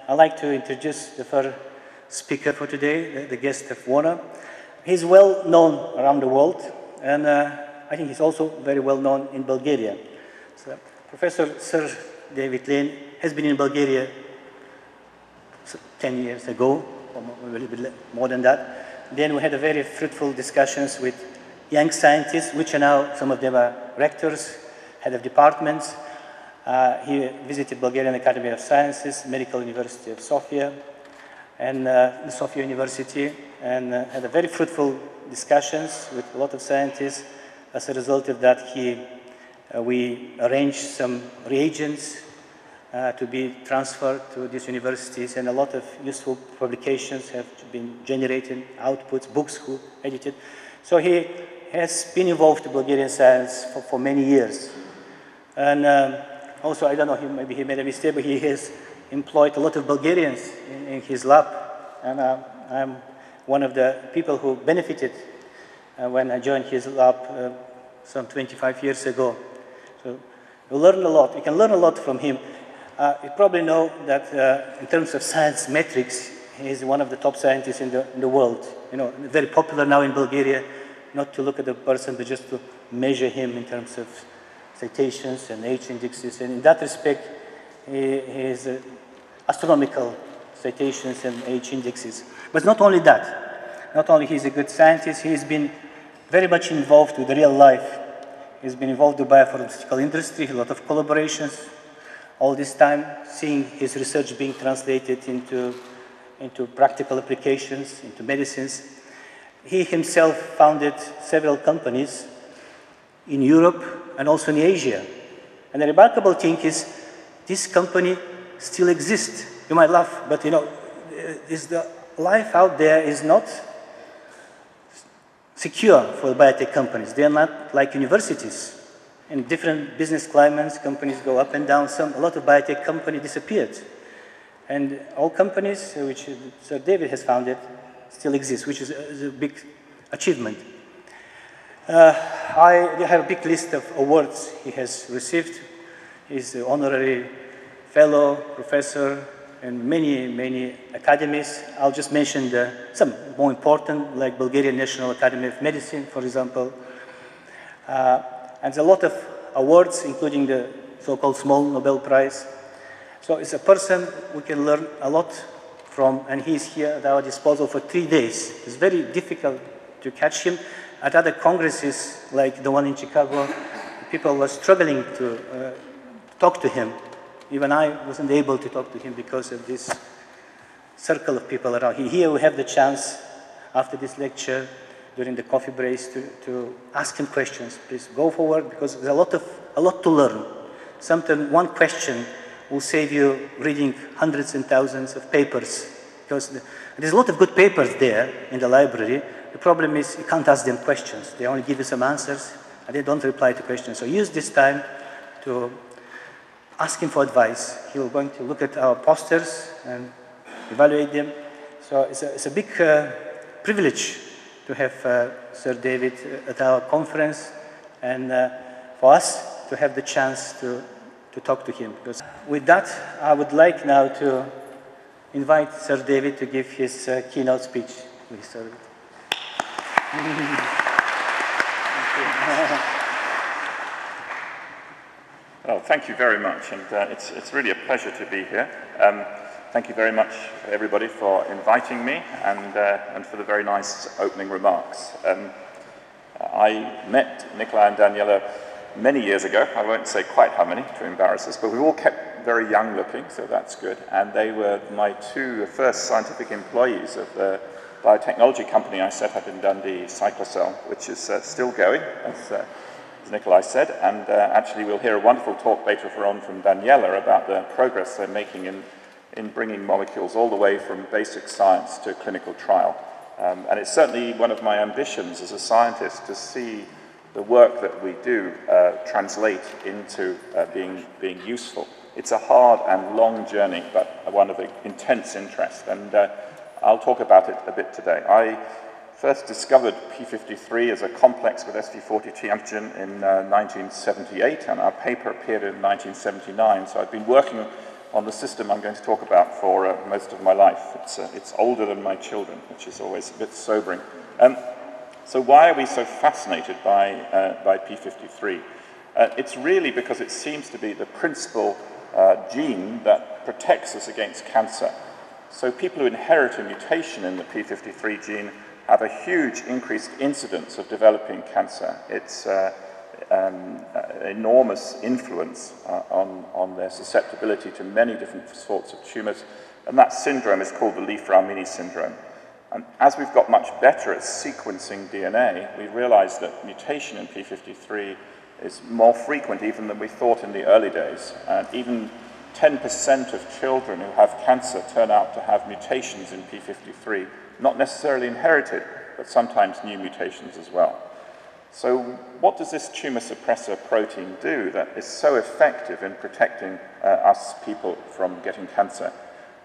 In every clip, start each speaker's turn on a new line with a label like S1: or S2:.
S1: I'd like to introduce the first speaker for today, the guest of honor. He's well known around the world, and I think he's also very well known in Bulgaria. So, Professor Sir David Lane has been in Bulgaria 10 years ago, or a little bit more than that. Then we had a very fruitful discussions with young scientists, which are now, some of them are rectors, head of departments. He visited Bulgarian Academy of Sciences, Medical University of Sofia, and the Sofia University, and had a very fruitful discussions with a lot of scientists. As a result of that, we arranged some reagents to be transferred to these universities, and a lot of useful publications have been generated, outputs, books edited. So he has been involved in Bulgarian science for many years. And also, I don't know, maybe he made a mistake, but he has employed a lot of Bulgarians in his lab. And I'm one of the people who benefited when I joined his lab some 25 years ago. So we learned a lot. We can learn a lot from him. You probably know that in terms of science metrics, he is one of the top scientists in the world. You know, very popular now in Bulgaria, not to look at the person, but just to measure him in terms of citations and H indexes. And in that respect, he is astronomical citations and H indexes. But not only that, not only he's a good scientist, he's been very much involved with real life. He's been involved with the biopharmaceutical industry, a lot of collaborations. All this time, seeing his research being translated into practical applications, into medicines. He himself founded several companies in Europe and also in Asia. And the remarkable thing is, this company still exists. You might laugh, but you know, the life out there is not secure for biotech companies. They are not like universities. In different business climates, companies go up and down. A lot of biotech companies disappeared. And all companies which Sir David has founded still exist, which is a big achievement. I have a big list of awards he has received. He's an honorary fellow, professor, in many academies. I'll just mention some more important, like Bulgarian National Academy of Medicine, for example. And a lot of awards, including the so-called Small Nobel Prize. So it's a person we can learn a lot from, and he's here at our disposal for 3 days. It's very difficult to catch him. At other congresses, like the one in Chicago, people were struggling to talk to him. Even I wasn't able to talk to him because of this circle of people around. Here we have the chance, after this lecture, during the coffee breaks, to ask him questions. Please go forward, because there's a lot to learn. Sometimes one question will save you reading hundreds and thousands of papers, because there's a lot of good papers there in the library. The problem is you can't ask them questions. They only give you some answers, and they don't reply to questions. So use this time to ask him for advice. He's going to look at our posters and evaluate them. So it's a big privilege to have Sir David at our conference, and for us to have the chance to talk to him. Because with that, I would like now to invite Sir David to give his keynote speech. Please, Sir.
S2: Well, thank you very much, and it's really a pleasure to be here. Thank you very much, everybody, for inviting me, and for the very nice opening remarks. I met Nicola and Daniela many years ago. I won't say quite how many to embarrass us, but we've all kept very young looking, so that's good. And they were my two first scientific employees of the biotechnology company I set up in Dundee, Cyclocell, which is still going, as Nikolai said, and actually we'll hear a wonderful talk later on from Daniela about the progress they're making in bringing molecules all the way from basic science to clinical trial. And it's certainly one of my ambitions as a scientist to see the work that we do translate into being useful. It's a hard and long journey, but one of intense interest, and I'll talk about it a bit today. I first discovered p53 as a complex with SV40T antigen in 1978, and our paper appeared in 1979. So I've been working on the system I'm going to talk about for most of my life. It's older than my children, which is always a bit sobering. So why are we so fascinated by p53? It's really because it seems to be the principal gene that protects us against cancer. So people who inherit a mutation in the p53 gene have a huge increased incidence of developing cancer. It's enormous influence on their susceptibility to many different sorts of tumors. And that syndrome is called the Li-Fraumeni syndrome. And as we've got much better at sequencing DNA, we realized that mutation in p53 is more frequent even than we thought in the early days. And even 10% of children who have cancer turn out to have mutations in p53, not necessarily inherited, but sometimes new mutations as well. So what does this tumor suppressor protein do that is so effective in protecting us people from getting cancer?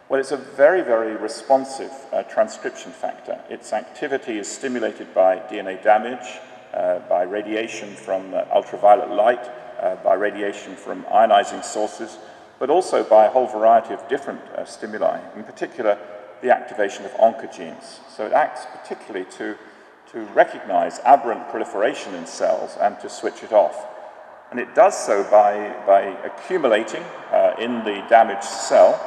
S2: Well, it's a very, very responsive transcription factor. Its activity is stimulated by DNA damage, by radiation from ultraviolet light, by radiation from ionizing sources, but also by a whole variety of different stimuli, in particular the activation of oncogenes. So it acts particularly to recognize aberrant proliferation in cells and to switch it off. And it does so by accumulating in the damaged cell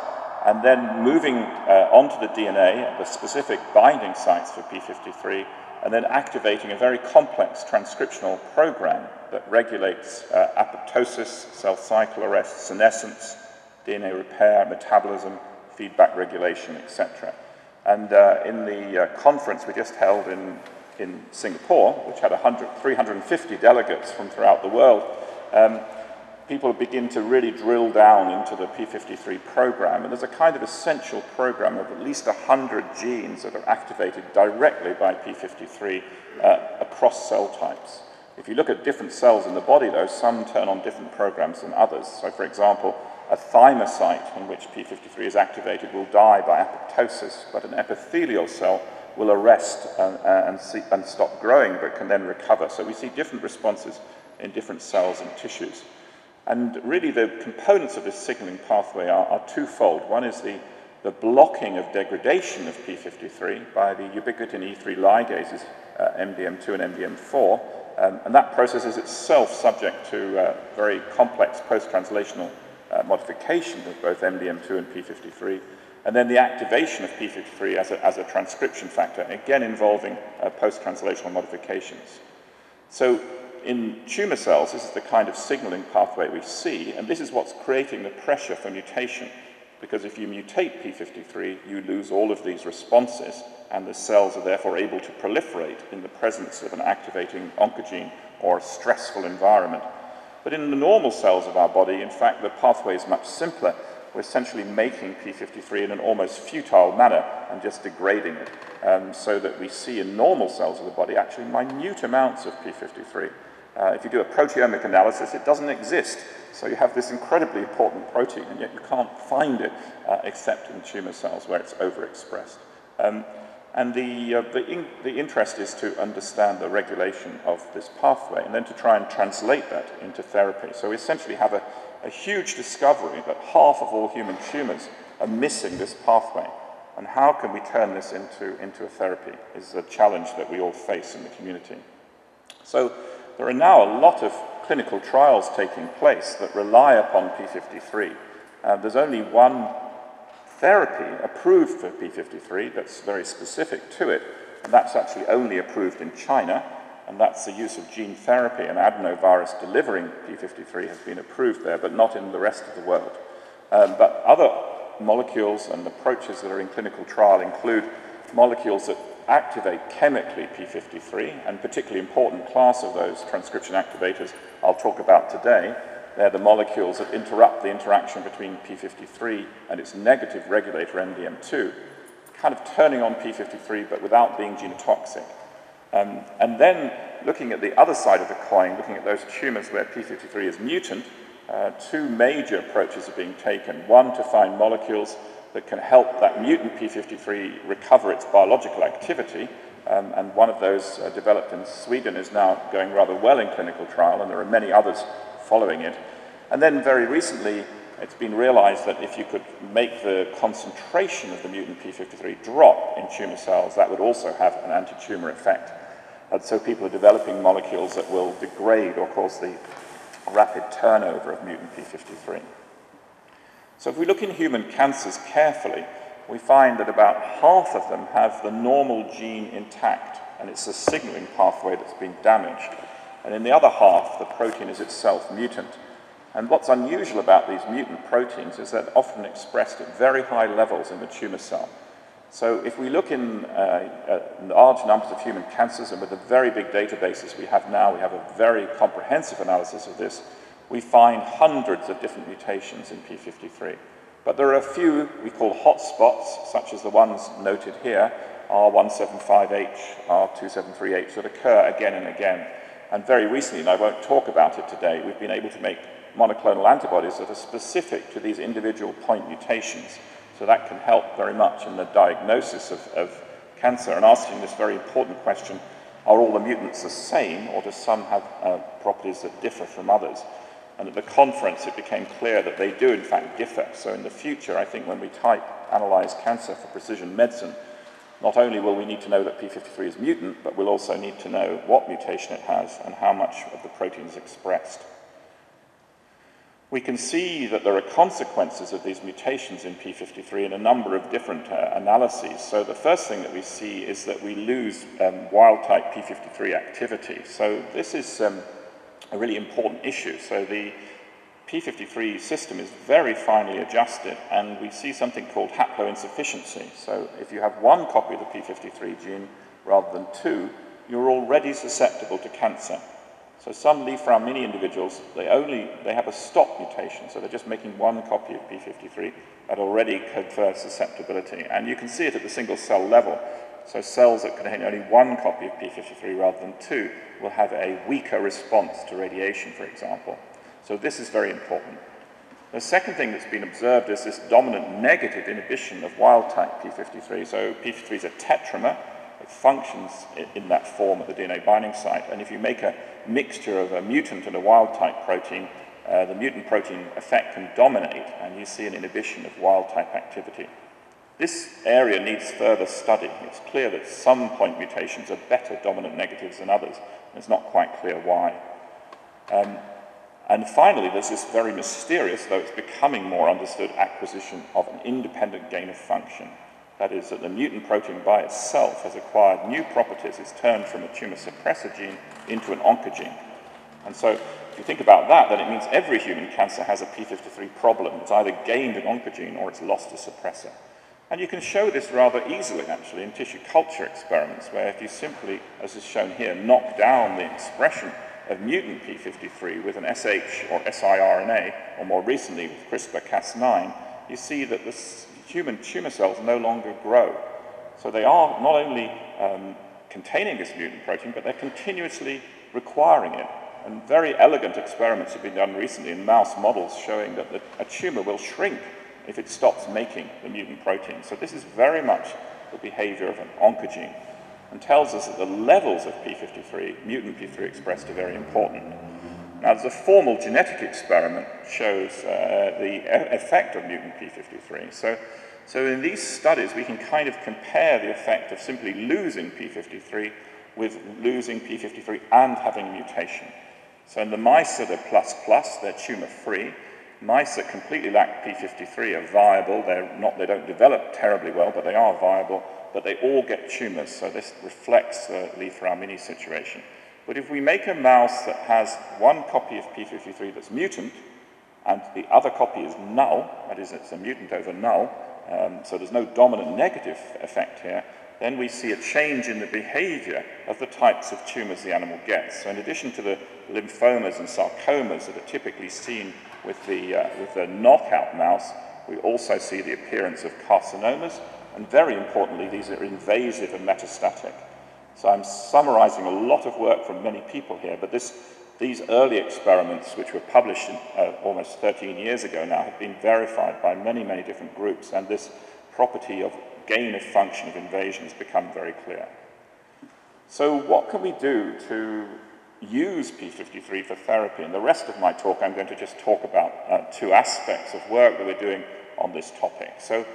S2: and then moving onto the DNA at the specific binding sites for p53 and then activating a very complex transcriptional program that regulates apoptosis, cell cycle arrest, senescence, DNA repair, metabolism, feedback regulation, etc. And in the conference we just held in Singapore, which had 350 delegates from throughout the world, people begin to really drill down into the p53 program, and there's a kind of essential program of at least 100 genes that are activated directly by p53 across cell types. If you look at different cells in the body, though, some turn on different programs than others. So, for example, a thymocyte in which p53 is activated will die by apoptosis, but an epithelial cell will arrest and stop growing, but can then recover. So we see different responses in different cells and tissues. And really the components of this signaling pathway are twofold. One is the blocking of degradation of p53 by the ubiquitin E3 ligases, MDM2 and MDM4, and that process is itself subject to very complex post-translational modification of both MDM2 and p53, and then the activation of p53 as a transcription factor, again involving post-translational modifications. So in tumor cells, this is the kind of signaling pathway we see, and this is what's creating the pressure for mutation, because if you mutate p53, you lose all of these responses, and the cells are therefore able to proliferate in the presence of an activating oncogene or a stressful environment. But in the normal cells of our body, in fact, the pathway is much simpler. We're essentially making p53 in an almost futile manner and just degrading it, so that we see in normal cells of the body actually minute amounts of p53. If you do a proteomic analysis, it doesn't exist. So you have this incredibly important protein, and yet you can't find it except in tumor cells where it's overexpressed. And the interest is to understand the regulation of this pathway and then to try and translate that into therapy. So we essentially have a huge discovery that half of all human tumors are missing this pathway. And how can we turn this into a therapy is a challenge that we all face in the community. So there are now a lot of clinical trials taking place that rely upon p53. There's only one therapy approved for p53 that's very specific to it, and that's actually only approved in China, and that's the use of gene therapy, and adenovirus delivering p53 has been approved there, but not in the rest of the world. But other molecules and approaches that are in clinical trial include molecules that activate chemically p53, and particularly important class of those transcription activators I'll talk about today. They're the molecules that interrupt the interaction between p53 and its negative regulator MDM2, kind of turning on p53 but without being genotoxic. And then looking at the other side of the coin, looking at those tumors where p53 is mutant, two major approaches are being taken. One, to find molecules that can help that mutant p53 recover its biological activity, and one of those developed in Sweden is now going rather well in clinical trial, and there are many others following it. And then very recently, it's been realized that if you could make the concentration of the mutant p53 drop in tumor cells, that would also have an anti-tumor effect. And so people are developing molecules that will degrade or cause the rapid turnover of mutant p53. So if we look in human cancers carefully, we find that about half of them have the normal gene intact, and it's a signaling pathway that's been damaged. And in the other half, the protein is itself mutant. And what's unusual about these mutant proteins is they're often expressed at very high levels in the tumor cell. So if we look in large numbers of human cancers, and with the very big databases we have now, we have a very comprehensive analysis of this, we find hundreds of different mutations in p53. But there are a few we call hotspots, such as the ones noted here, R175H, R273H, that occur again and again. And very recently, and I won't talk about it today, we've been able to make monoclonal antibodies that are specific to these individual point mutations. So that can help very much in the diagnosis of cancer, and asking this very important question, are all the mutants the same, or do some have properties that differ from others? And at the conference, it became clear that they do, in fact, differ. So in the future, I think when we analyze cancer for precision medicine, not only will we need to know that p53 is mutant, but we'll also need to know what mutation it has and how much of the protein is expressed. We can see that there are consequences of these mutations in p53 in a number of different analyses. So the first thing that we see is that we lose wild-type p53 activity. So this is a really important issue. So the p53 system is very finely adjusted, and we see something called haploinsufficiency. So if you have one copy of the p53 gene rather than two, you're already susceptible to cancer. So some Li-Fraumeni individuals, they have a stop mutation, so they're just making one copy of p53 that already confers susceptibility. And you can see it at the single cell level. So cells that contain only one copy of p53 rather than two will have a weaker response to radiation, for example. So this is very important. The second thing that's been observed is this dominant negative inhibition of wild-type p53. So p53 is a tetramer. It functions in that form at the DNA binding site. And if you make a mixture of a mutant and a wild-type protein, the mutant protein effect can dominate, and you see an inhibition of wild-type activity. This area needs further study. It's clear that some point mutations are better dominant negatives than others, and it's not quite clear why. And finally, there's this very mysterious, though it's becoming more understood, acquisition of an independent gain of function. That is, that the mutant protein by itself has acquired new properties. It's turned from a tumor suppressor gene into an oncogene. And so if you think about that, then it means every human cancer has a p53 problem. It's either gained an oncogene or it's lost a suppressor. And you can show this rather easily, actually, in tissue culture experiments, where if you simply, as is shown here, knock down the expression of mutant p53 with an SH or siRNA, or more recently with CRISPR-Cas9, you see that the human tumor cells no longer grow. So they are not only containing this mutant protein, but they're continuously requiring it. And very elegant experiments have been done recently in mouse models showing that a tumor will shrink if it stops making the mutant protein. So this is very much the behavior of an oncogene, and tells us that the levels of p53, mutant p53 expressed, are very important. Now, there's a formal genetic experiment shows the effect of mutant p53. So in these studies, we can kind of compare the effect of simply losing p53 with losing p53 and having a mutation. So in the mice that are ++, they're tumor-free. Mice that completely lack p53 are viable. They don't develop terribly well, but they are viable. But they all get tumors, so this reflects the Li-Fraumeni situation. But if we make a mouse that has one copy of p53 that's mutant, and the other copy is null, that is, it's a mutant over null, so there's no dominant negative effect here, then we see a change in the behavior of the types of tumors the animal gets. So in addition to the lymphomas and sarcomas that are typically seen with the knockout mouse, we also see the appearance of carcinomas, and very importantly, these are invasive and metastatic. So I'm summarizing a lot of work from many people here, but these early experiments, which were published almost 13 years ago now, have been verified by many, many different groups, and this property of gain of function of invasion has become very clear. So what can we do to use p53 for therapy. In the rest of my talk, I'm going to just talk about two aspects of work that we're doing on this topic. So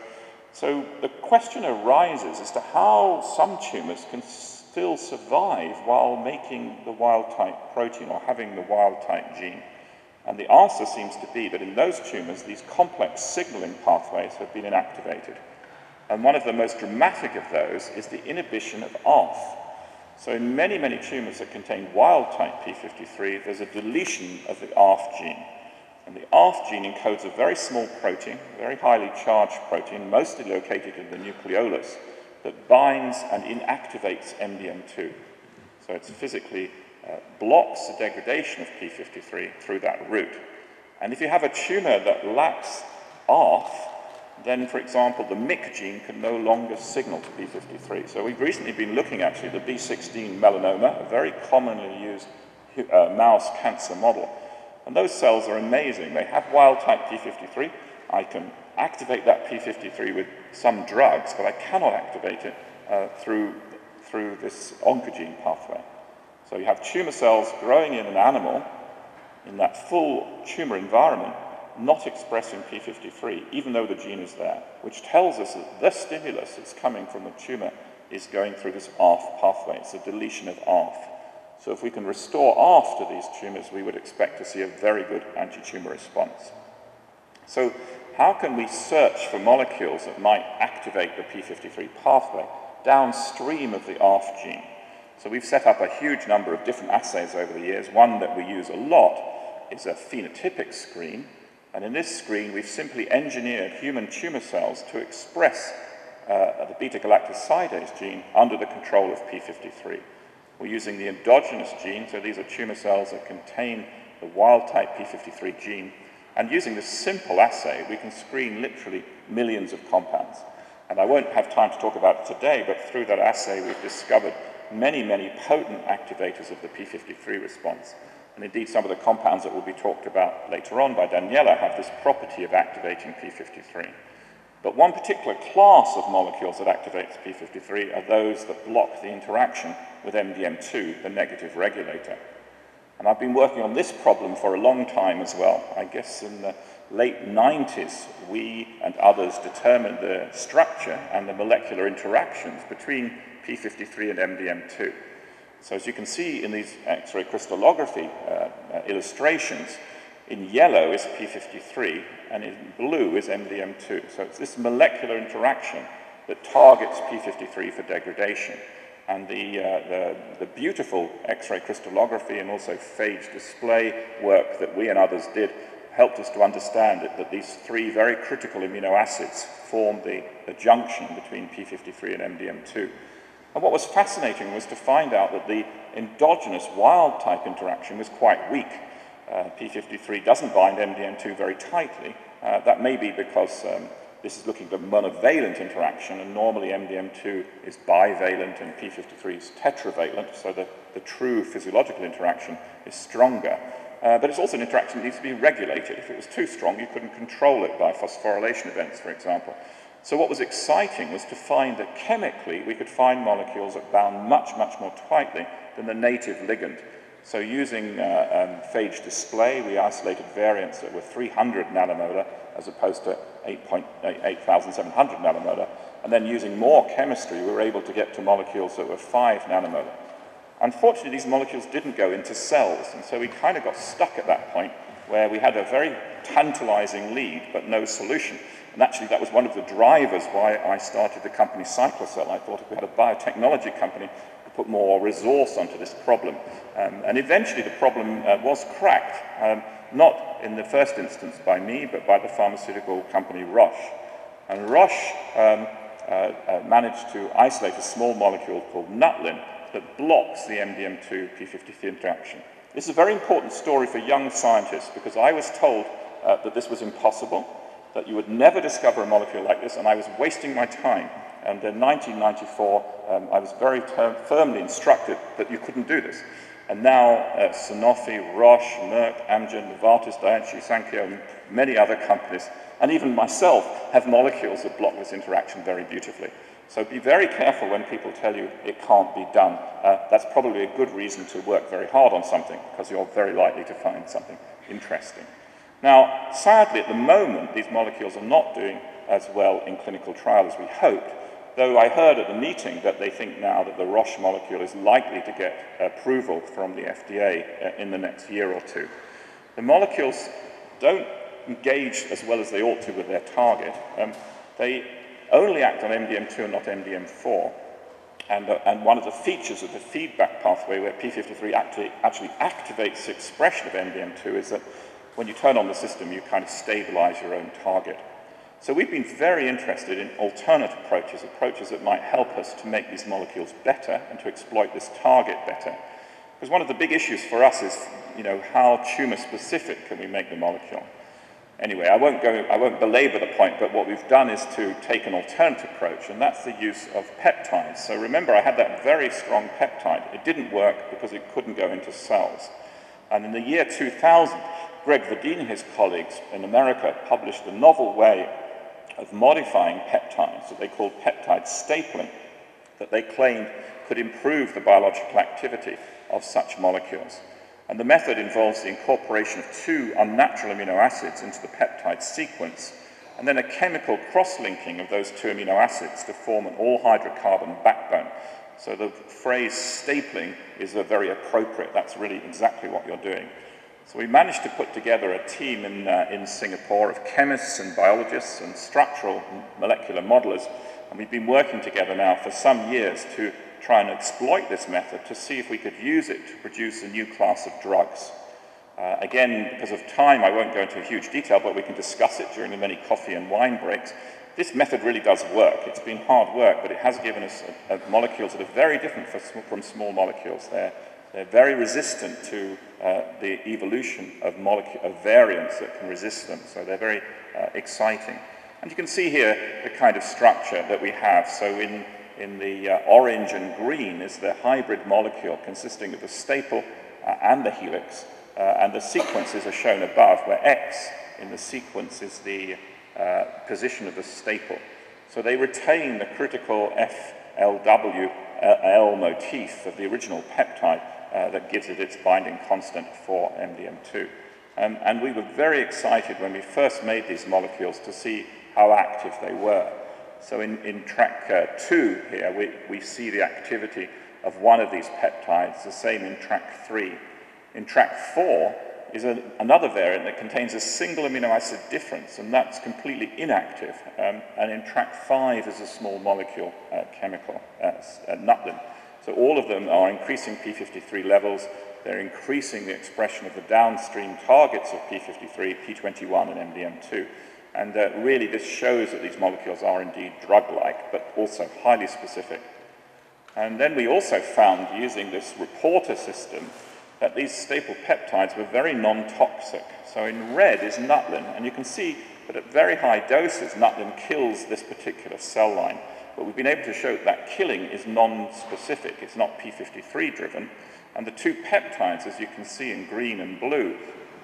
S2: the question arises as to how some tumors can still survive while making the wild-type protein or having the wild-type gene. And the answer seems to be that in those tumors, these complex signaling pathways have been inactivated. And one of the most dramatic of those is the inhibition of ARF. So in many, many tumors that contain wild-type p53, there's a deletion of the ARF gene. And the ARF gene encodes a very small protein, a very highly charged protein, mostly located in the nucleolus, that binds and inactivates MDM2. So it physically blocks the degradation of p53 through that route. And if you have a tumor that lacks ARF, then, for example, the MYC gene can no longer signal to p53. So we've recently been looking, actually, at the B16 melanoma, a very commonly used mouse cancer model. And those cells are amazing. They have wild-type p53. I can activate that p53 with some drugs, but I cannot activate it through this oncogene pathway. So you have tumor cells growing in an animal in that full tumor environment, not expressing p53, even though the gene is there, which tells us that the stimulus that's coming from the tumor is going through this ARF pathway. It's a deletion of ARF. So if we can restore ARF to these tumors, we would expect to see a very good anti-tumor response. So how can we search for molecules that might activate the p53 pathway downstream of the ARF gene? So we've set up a huge number of different assays over the years. One that we use a lot is a phenotypic screen. And in this screen, we've simply engineered human tumor cells to express the beta-galactosidase gene under the control of p53. We're using the endogenous gene, so these are tumor cells that contain the wild-type p53 gene. And using this simple assay, we can screen literally millions of compounds. And I won't have time to talk about it today, but through that assay, we've discovered many, many potent activators of the p53 response. And indeed, some of the compounds that will be talked about later on by Daniela have this property of activating p53. But one particular class of molecules that activates p53 are those that block the interaction with MDM2, the negative regulator. And I've been working on this problem for a long time as well. I guess in the late 90s, we and others determined the structure and the molecular interactions between p53 and MDM2. So as you can see in these X-ray crystallography illustrations, in yellow is p53 and in blue is MDM2. So it's this molecular interaction that targets p53 for degradation. And the beautiful X-ray crystallography and also phage display work that we and others did helped us to understand that these three very critical amino acids form the junction between p53 and MDM2. And what was fascinating was to find out that the endogenous wild-type interaction was quite weak. p53 doesn't bind MDM2 very tightly. That may be because this is looking at a monovalent interaction, and normally MDM2 is bivalent and p53 is tetravalent, so the true physiological interaction is stronger. But it's also an interaction that needs to be regulated. If it was too strong, you couldn't control it by phosphorylation events, for example. So what was exciting was to find that chemically we could find molecules that bound much, much more tightly than the native ligand. So using phage display, we isolated variants that were 300 nanomolar as opposed to 8,700 nanomolar. And then using more chemistry, we were able to get to molecules that were 5 nanomolar. Unfortunately, these molecules didn't go into cells, and so we kind of got stuck at that point where we had a very tantalizing lead, but no solution. And actually, that was one of the drivers why I started the company Cyclocell. I thought if we had a biotechnology company, we'd put more resource onto this problem. And eventually, the problem was cracked, not in the first instance by me, but by the pharmaceutical company Roche. And Roche managed to isolate a small molecule called nutlin that blocks the MDM2 p53 interaction. This is a very important story for young scientists because I was told that this was impossible, that you would never discover a molecule like this, and I was wasting my time. And in 1994, I was very firmly instructed that you couldn't do this. And now Sanofi, Roche, Merck, Amgen, Novartis, Daiichi Sankyo, many other companies, and even myself, have molecules that block this interaction very beautifully. So be very careful when people tell you it can't be done. That's probably a good reason to work very hard on something, because you're very likely to find something interesting. Now, sadly, at the moment, these molecules are not doing as well in clinical trial as we hoped, though I heard at the meeting that they think now that the Roche molecule is likely to get approval from the FDA in the next year or two. The molecules don't engage as well as they ought to with their target. They only act on MDM2 and not MDM4. And one of the features of the feedback pathway where p53 actually activates the expression of MDM2 is that when you turn on the system, you kind of stabilize your own target. So we've been very interested in alternate approaches, approaches that might help us to make these molecules better and to exploit this target better. Because one of the big issues for us is, how tumor-specific can we make the molecule? Anyway, I won't belabor the point, but what we've done is to take an alternate approach, and that's the use of peptides. So remember, I had that very strong peptide. It didn't work because it couldn't go into cells. And in the year 2000, Greg Verdeen and his colleagues in America published a novel way of modifying peptides that they called peptide stapling, that they claimed could improve the biological activity of such molecules. And the method involves the incorporation of two unnatural amino acids into the peptide sequence, and then a chemical cross-linking of those two amino acids to form an all-hydrocarbon backbone. So the phrase stapling is very appropriate. That's really exactly what you're doing. So we managed to put together a team in Singapore of chemists and biologists and structural molecular modelers, and we've been working together now for some years to try and exploit this method to see if we could use it to produce a new class of drugs. Again, because of time, I won't go into huge detail, but we can discuss it during the many coffee and wine breaks. This method really does work. It's been hard work, but it has given us molecules that are very different from small molecules. They're very resistant to the evolution of variants that can resist them, so they're very exciting. And you can see here the kind of structure that we have. So in the orange and green is the hybrid molecule consisting of the staple and the helix, and the sequences are shown above, where X in the sequence is the position of the staple. So they retain the critical FLWL motif of the original peptide that gives it its binding constant for MDM2. And we were very excited when we first made these molecules to see how active they were. So in track 2 here, we see the activity of one of these peptides, the same in track 3. In track 4 is another variant that contains a single amino acid difference, and that's completely inactive. And in track 5 is a small molecule chemical, nutlin. So all of them are increasing p53 levels. They're increasing the expression of the downstream targets of p53, p21, and MDM2. And really, this shows that these molecules are indeed drug-like, but also highly specific. And then we also found, using this reporter system, that these staple peptides were very non-toxic. So in red is nutlin, and you can see that at very high doses, nutlin kills this particular cell line. But we've been able to show that killing is non-specific. It's not p53-driven. And the two peptides, as you can see in green and blue,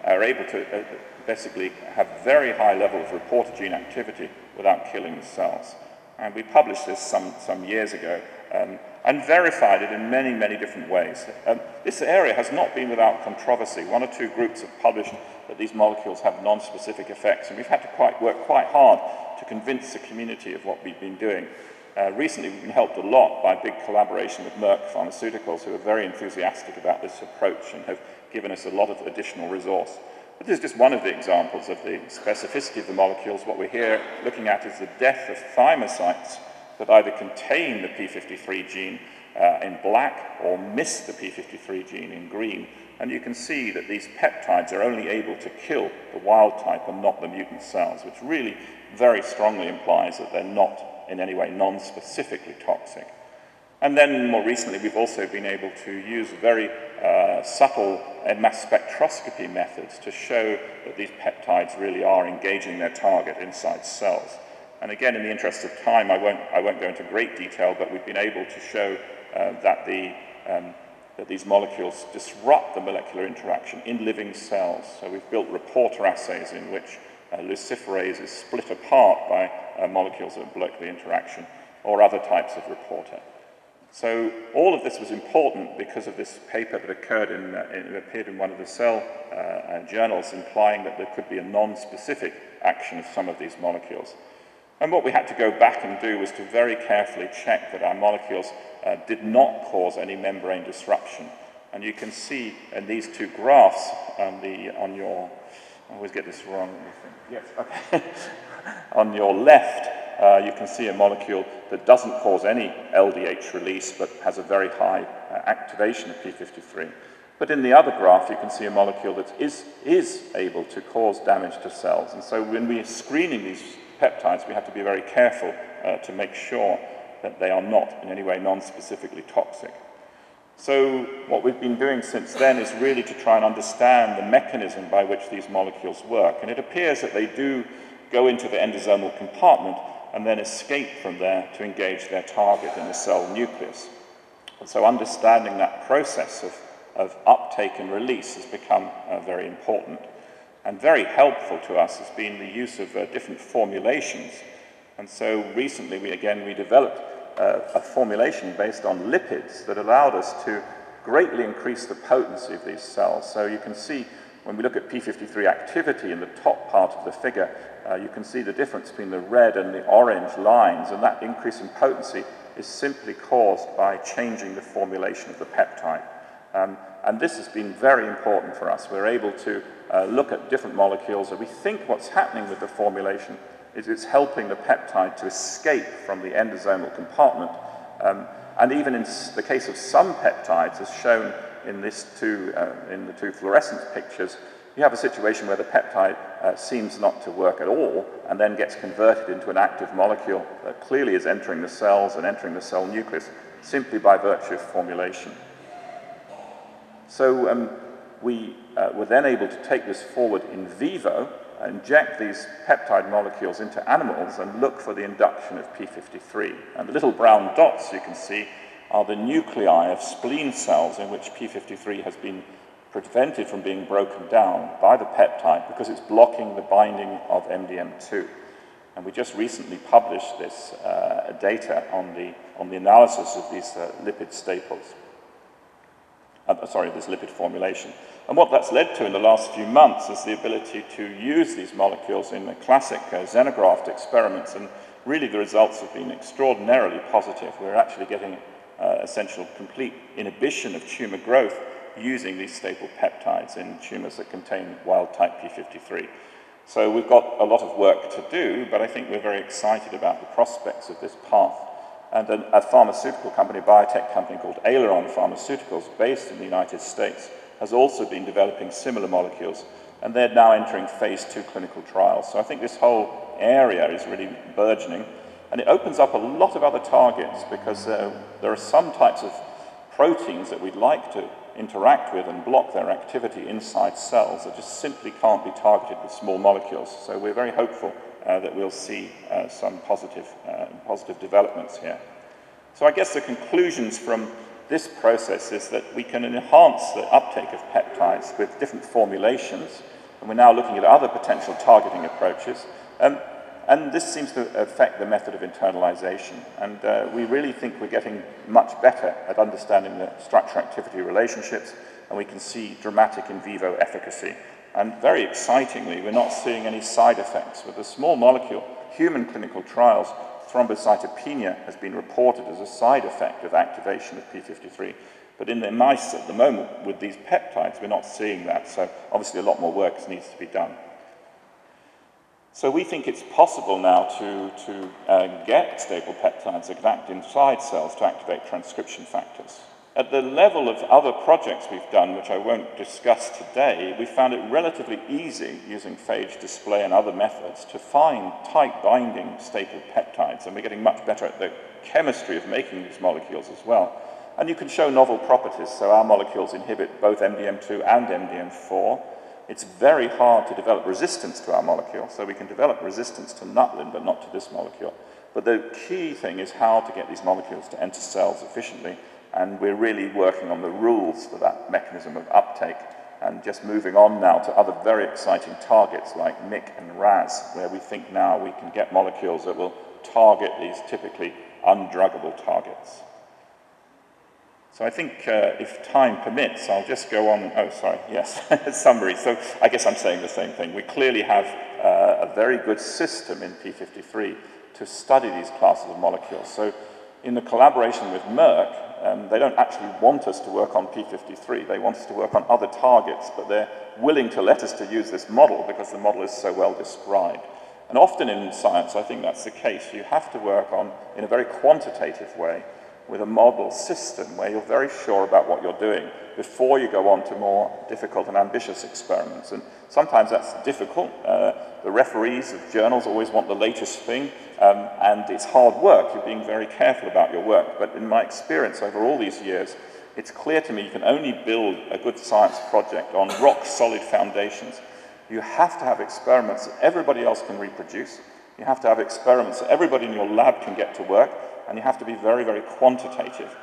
S2: are able to basically have very high level of reporter gene activity without killing the cells. And we published this some years ago and verified it in many, many different ways. This area has not been without controversy. One or two groups have published that these molecules have non-specific effects, and we've had to work quite hard to convince the community of what we've been doing. Recently, we've been helped a lot by a big collaboration with Merck Pharmaceuticals, who are very enthusiastic about this approach and have given us a lot of additional resource. But this is just one of the examples of the specificity of the molecules. What we're here looking at is the death of thymocytes that either contain the p53 gene in black or miss the p53 gene in green. And you can see that these peptides are only able to kill the wild type and not the mutant cells, which really very strongly implies that they're not in any way non-specifically toxic. And then more recently, we've also been able to use very subtle mass spectroscopy methods to show that these peptides really are engaging their target inside cells. And again, in the interest of time, I won't go into great detail, but we've been able to show that these molecules disrupt the molecular interaction in living cells. So we've built reporter assays in which luciferase is split apart by molecules that block the interaction. or other types of reporter. So all of this was important because of this paper that appeared in one of the Cell journals, implying that there could be a non-specific action of some of these molecules. And what we had to go back and do was to very carefully check that our molecules did not cause any membrane disruption. And you can see in these two graphs on your, I always get this wrong. Yes, okay. On your left, you can see a molecule that doesn't cause any LDH release, but has a very high activation of p53. But in the other graph, you can see a molecule that is able to cause damage to cells. And so when we are screening these peptides, we have to be very careful to make sure that they are not in any way non-specifically toxic. So what we've been doing since then is really to try and understand the mechanism by which these molecules work. And it appears that they do go into the endosomal compartment and then escape from there to engage their target in the cell nucleus. And so understanding that process of uptake and release has become very important. And very helpful to us has been the use of different formulations. And so recently we developed a formulation based on lipids that allowed us to greatly increase the potency of these cells. So you can see when we look at p53 activity in the top part of the figure, you can see the difference between the red and the orange lines, and that increase in potency is simply caused by changing the formulation of the peptide. And this has been very important for us. We're able to look at different molecules, and we think what's happening with the formulation is it's helping the peptide to escape from the endosomal compartment. And even in the case of some peptides, as shown in the two fluorescent pictures, you have a situation where the peptide seems not to work at all and then gets converted into an active molecule that clearly is entering the cells and entering the cell nucleus simply by virtue of formulation. So we were then able to take this forward in vivo, inject these peptide molecules into animals and look for the induction of p53. And the little brown dots you can see are the nuclei of spleen cells in which p53 has been prevented from being broken down by the peptide because it's blocking the binding of MDM2. And we just recently published this data on the analysis of these lipid staples. This lipid formulation. And what that's led to in the last few months is the ability to use these molecules in the classic Xenograft experiments, and really the results have been extraordinarily positive. We're actually getting essential complete inhibition of tumor growth using these staple peptides in tumors that contain wild-type p53. So we've got a lot of work to do, but I think we're very excited about the prospects of this path. And a pharmaceutical company, a biotech company called Aileron Pharmaceuticals, based in the United States, has also been developing similar molecules, and they're now entering phase 2 clinical trials. So I think this whole area is really burgeoning, and it opens up a lot of other targets because there are some types of proteins that we'd like to interact with and block their activity inside cells that just simply can't be targeted with small molecules. So we're very hopeful that we'll see some positive developments here. So I guess the conclusions from this process is that we can enhance the uptake of peptides with different formulations, and we're now looking at other potential targeting approaches. And this seems to affect the method of internalization. And we really think we're getting much better at understanding the structure-activity relationships, and we can see dramatic in vivo efficacy. And very excitingly, we're not seeing any side effects. With a small molecule, human clinical trials, thrombocytopenia has been reported as a side effect of activation of p53. But in the mice at the moment, with these peptides, we're not seeing that. So obviously a lot more work needs to be done. So we think it's possible now to get staple peptides that can act inside cells to activate transcription factors. At the level of other projects we've done, which I won't discuss today, we found it relatively easy, using phage display and other methods, to find tight binding staple peptides, and we're getting much better at the chemistry of making these molecules as well. And you can show novel properties, so our molecules inhibit both MDM2 and MDM4. It's very hard to develop resistance to our molecule, so we can develop resistance to nutlin, but not to this molecule. But the key thing is how to get these molecules to enter cells efficiently, and we're really working on the rules for that mechanism of uptake, and just moving on now to other very exciting targets like MYC and RAS, where we think now we can get molecules that will that target these typically undruggable targets. So I think if time permits, I'll just go on, oh sorry, yes, summary. So I guess I'm saying the same thing. We clearly have a very good system in p53 to study these classes of molecules. So in the collaboration with Merck, they don't actually want us to work on p53, they want us to work on other targets, but they're willing to let us to use this model because the model is so well described. And often in science, I think that's the case. You have to work on, in a very quantitative way, with a model system where you're very sure about what you're doing before you go on to more difficult and ambitious experiments. And sometimes that's difficult. The referees of journals always want the latest thing, and it's hard work. You're being very careful about your work. But in my experience over all these years, it's clear to me you can only build a good science project on rock-solid foundations. You have to have experiments that everybody else can reproduce. You have to have experiments that everybody in your lab can get to work, and you have to be very, very quantitative.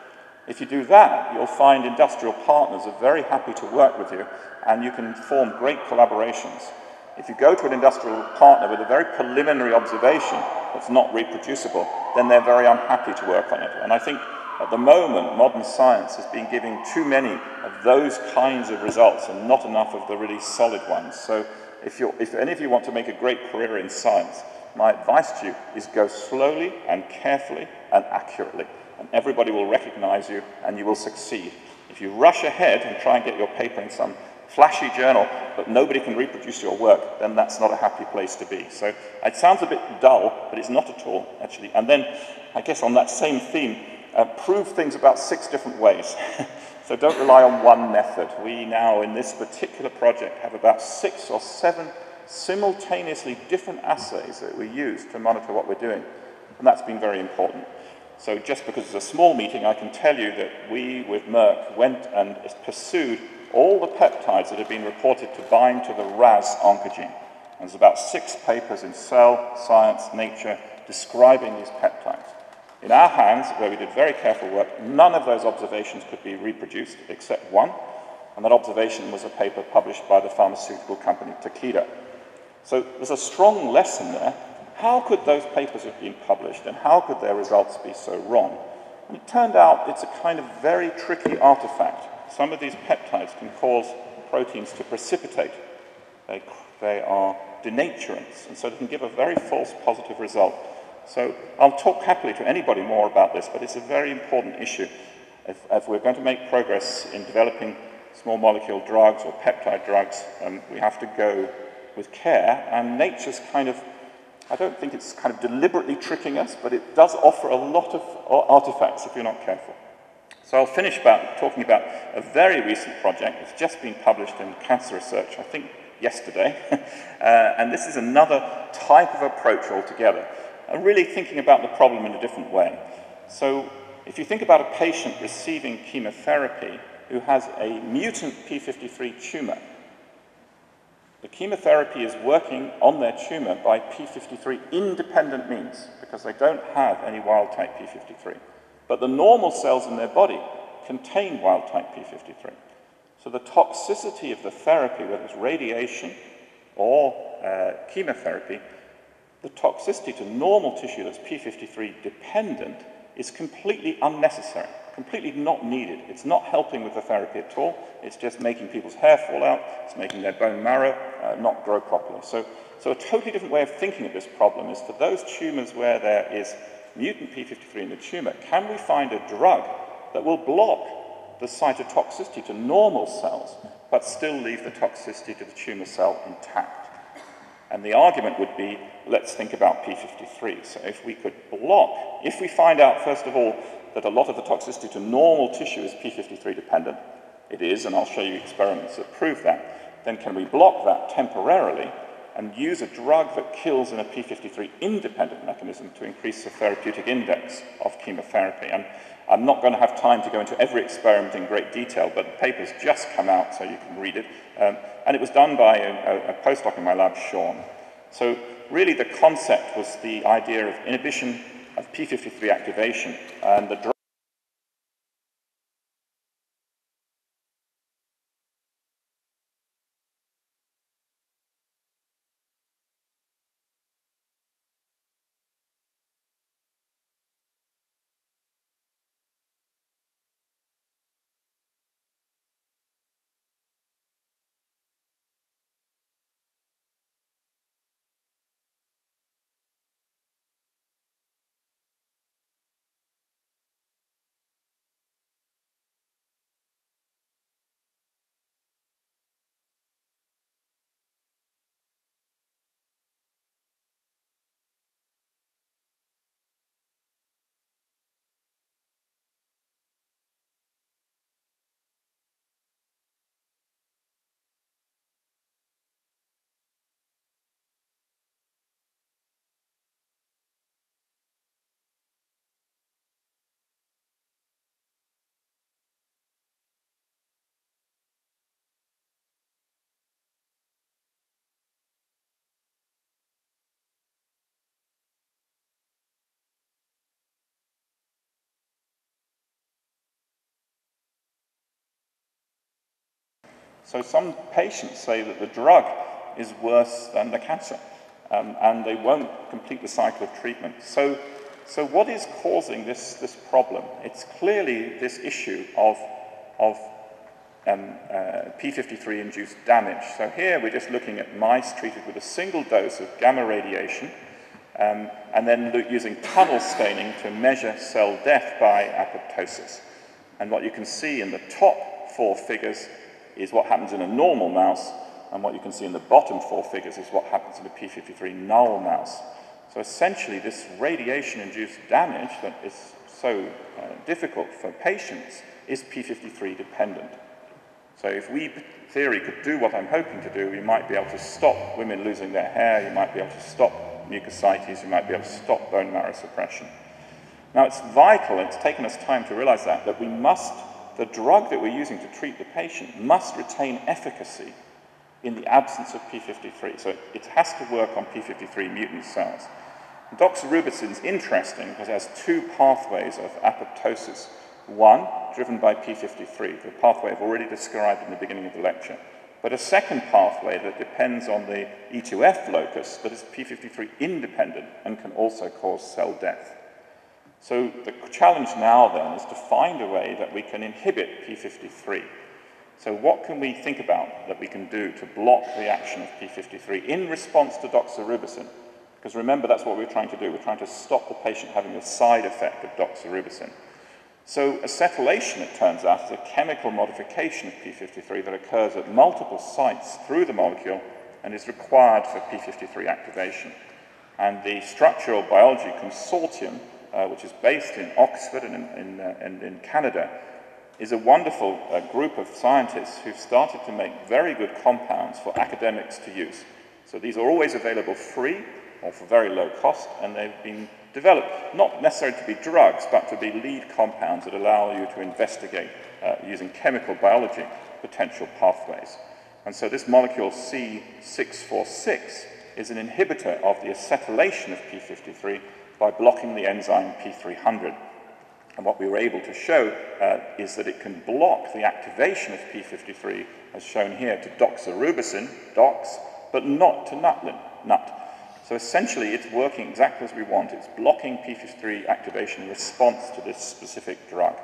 S2: If you do that, you'll find industrial partners are very happy to work with you, and you can form great collaborations. If you go to an industrial partner with a very preliminary observation that's not reproducible, then they're very unhappy to work on it. And I think at the moment, modern science has been giving too many of those kinds of results and not enough of the really solid ones. So if any of you want to make a great career in science, my advice to you is go slowly and carefully and accurately, and everybody will recognize you and you will succeed. If you rush ahead and try and get your paper in some flashy journal but nobody can reproduce your work, then that's not a happy place to be. So it sounds a bit dull, but it's not at all, actually. And then, I guess on that same theme, prove things about 6 different ways. So don't rely on one method. We now, in this particular project, have about 6 or 7 simultaneously different assays that we use to monitor what we're doing. And that's been very important. So just because it's a small meeting, I can tell you that we, with Merck, went and pursued all the peptides that have been reported to bind to the RAS oncogene. And there's about 6 papers in Cell, Science, Nature, describing these peptides. In our hands, where we did very careful work, none of those observations could be reproduced except one, and that observation was a paper published by the pharmaceutical company Takeda. So there's a strong lesson there. How could those papers have been published, and how could their results be so wrong? And it turned out it's a kind of very tricky artifact. Some of these peptides can cause proteins to precipitate. They are denaturants, and so they can give a very false positive result. So I'll talk happily to anybody more about this, but it's a very important issue. If we're going to make progress in developing small molecule drugs or peptide drugs, we have to go with care, and nature's kind of, I don't think it's kind of deliberately tricking us, but it does offer a lot of artifacts if you're not careful. So I'll finish talking about a very recent project. It's just been published in Cancer Research, I think yesterday, and this is another type of approach altogether. I'm really thinking about the problem in a different way. So if you think about a patient receiving chemotherapy who has a mutant p53 tumor, the chemotherapy is working on their tumor by p53 independent means because they don't have any wild-type p53. But the normal cells in their body contain wild-type p53. So the toxicity of the therapy, whether it's radiation or chemotherapy, the toxicity to normal tissue that's p53 dependent is completely unnecessary, completely not needed. It's not helping with the therapy at all. It's just making people's hair fall out. It's making their bone marrow not grow properly. So a totally different way of thinking of this problem is for those tumors where there is mutant p53 in the tumor, can we find a drug that will block the cytotoxicity to normal cells but still leave the toxicity to the tumor cell intact? And the argument would be, let's think about p53. So if we could block, if we find out, first of all, that a lot of the toxicity to normal tissue is p53 dependent, it is, and I'll show you experiments that prove that, then can we block that temporarily and use a drug that kills in a p53 independent mechanism to increase the therapeutic index of chemotherapy? And I'm not going to have time to go into every experiment in great detail, but the paper's just come out, so you can read it. And it was done by a postdoc in my lab, Sean. So really the concept was the idea of inhibition of p53 activation, and the drug So some patients say that the drug is worse than the cancer, and they won't complete the cycle of treatment. So what is causing this problem? It's clearly this issue of p53-induced damage. So here we're just looking at mice treated with a single dose of gamma radiation, and then using tunnel staining to measure cell death by apoptosis. And what you can see in the top 4 figures is what happens in a normal mouse, and what you can see in the bottom 4 figures is what happens in a p53 null mouse. So essentially, this radiation-induced damage that is so difficult for patients is p53 dependent. So if we, in theory, could do what I'm hoping to do, we might be able to stop women losing their hair, you might be able to stop mucositis, you might be able to stop bone marrow suppression. Now, it's vital, and it's taken us time to realize that we must, the drug that we're using to treat the patient must retain efficacy in the absence of p53. So it has to work on p53 mutant cells. Doxorubicin is interesting because it has 2 pathways of apoptosis. One, driven by p53, the pathway I've already described in the beginning of the lecture, but a second pathway that depends on the E2F locus that is p53 independent and can also cause cell death. So the challenge now then is to find a way that we can inhibit p53. So what can we think about that we can do to block the action of p53 in response to doxorubicin? Because remember, that's what we're trying to do. We're trying to stop the patient having a side effect of doxorubicin. So acetylation, it turns out, is a chemical modification of p53 that occurs at multiple sites through the molecule and is required for p53 activation. And the Structural Biology Consortium, which is based in Oxford and in Canada, is a wonderful group of scientists who've started to make very good compounds for academics to use. So these are always available free or for very low cost, and they've been developed not necessarily to be drugs, but to be lead compounds that allow you to investigate, using chemical biology, potential pathways. And so this molecule C646 is an inhibitor of the acetylation of p53 by blocking the enzyme p300. And what we were able to show is that it can block the activation of p53, as shown here, to doxorubicin, DOX, but not to nutlin, NUT. So essentially, it's working exactly as we want. It's blocking p53 activation in response to this specific drug.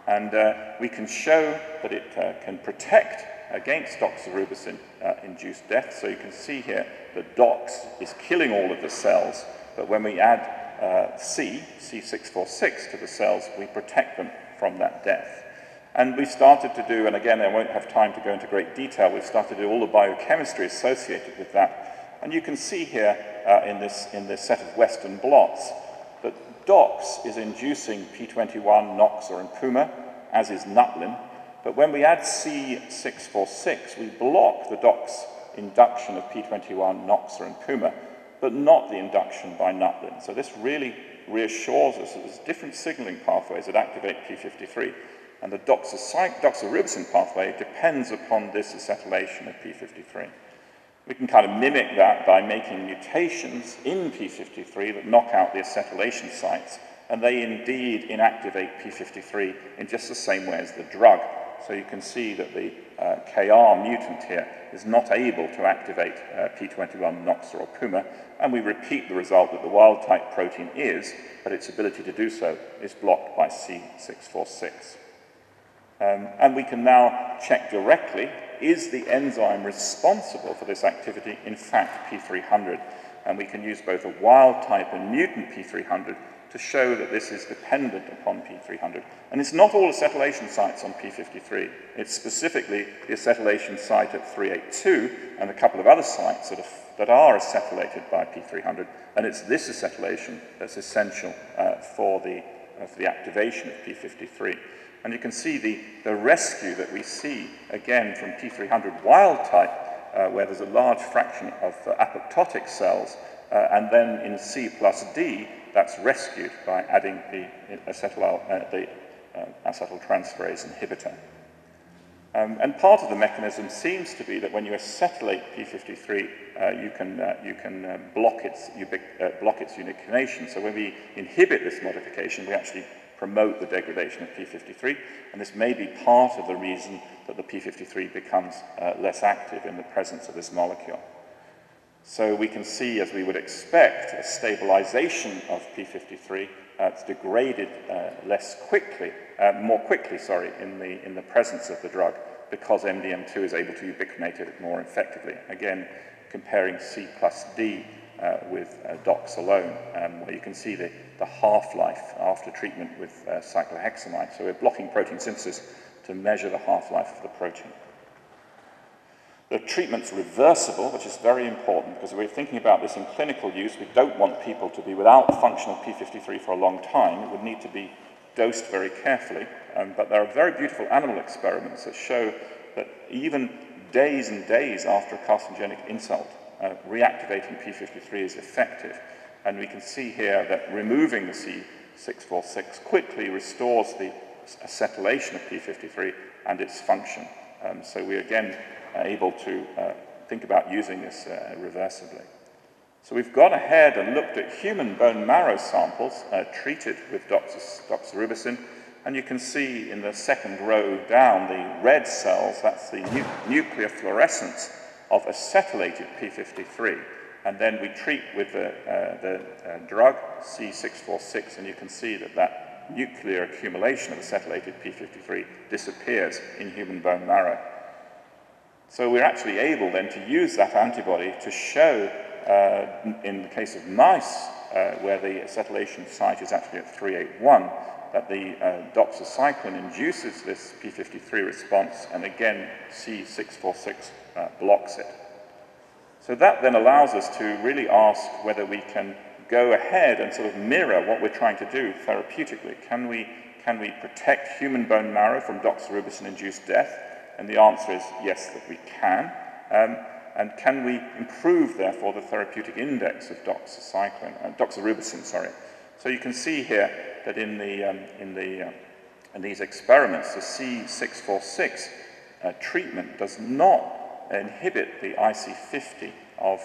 S2: And we can show that it can protect against doxorubicin-induced death. So you can see here that DOX is killing all of the cells, but when we add C646 to the cells, we protect them from that death. And we started to do, and again, I won't have time to go into great detail, we've started to do all the biochemistry associated with that. And you can see here in this set of Western blots that DOX is inducing P21, NOx, or Impuma, as is nutlin. But when we add C646, we block the DOX induction of P21, NOx, or Impuma, but not the induction by nutlin. So this really reassures us that there's different signaling pathways that activate p53, and the doxorubicin pathway depends upon this acetylation of p53. We can kind of mimic that by making mutations in p53 that knock out the acetylation sites, and they indeed inactivate p53 in just the same way as the drug. So you can see that the KR mutant here is not able to activate P21, NOx, or Puma, and we repeat the result that the wild-type protein is, but its ability to do so is blocked by C646. And we can now check directly, is the enzyme responsible for this activity in fact P300? And we can use both a wild-type and mutant P300 to show that this is dependent upon P300. And it's not all acetylation sites on P53. It's specifically the acetylation site at 382 and a couple of other sites that are acetylated by P300. And it's this acetylation that's essential for the activation of P53. And you can see the rescue that we see, again, from P300 wild type, where there's a large fraction of apoptotic cells, and then in C plus D, that's rescued by adding the acetyltransferase inhibitor. And part of the mechanism seems to be that when you acetylate p53, you can block its uniconation. So when we inhibit this modification, we actually promote the degradation of p53, and this may be part of the reason that the p53 becomes less active in the presence of this molecule. So we can see, as we would expect, a stabilization of p53. It's degraded more quickly, in the presence of the drug, because MDM2 is able to ubiquinate it more effectively. Again, comparing C plus D with DOX alone, where you can see the half-life after treatment with cyclohexamide. So we're blocking protein synthesis to measure the half-life of the protein. The treatment's reversible, which is very important, because we're thinking about this in clinical use. We don't want people to be without functional p53 for a long time. It would need to be dosed very carefully. But there are very beautiful animal experiments that show that even days and days after a carcinogenic insult, reactivating p53 is effective. And we can see here that removing the C646 quickly restores the acetylation of p53 and its function. So we again are able to think about using this reversibly. So we've gone ahead and looked at human bone marrow samples treated with doxorubicin, and you can see in the second row down the red cells, that's the nuclear fluorescence of acetylated p53. And then we treat with the drug, C646, and you can see that that nuclear accumulation of acetylated p53 disappears in human bone marrow. So we're actually able then to use that antibody to show, in the case of mice, where the acetylation site is actually at 381, that the doxycycline induces this p53 response, and again, C646 blocks it. So that then allows us to really ask whether we can go ahead and sort of mirror what we're trying to do therapeutically. Can we protect human bone marrow from doxorubicin-induced death? And the answer is yes, that we can. And can we improve, therefore, the therapeutic index of doxorubicin? So you can see here that in these experiments, the C646 treatment does not inhibit the IC50 of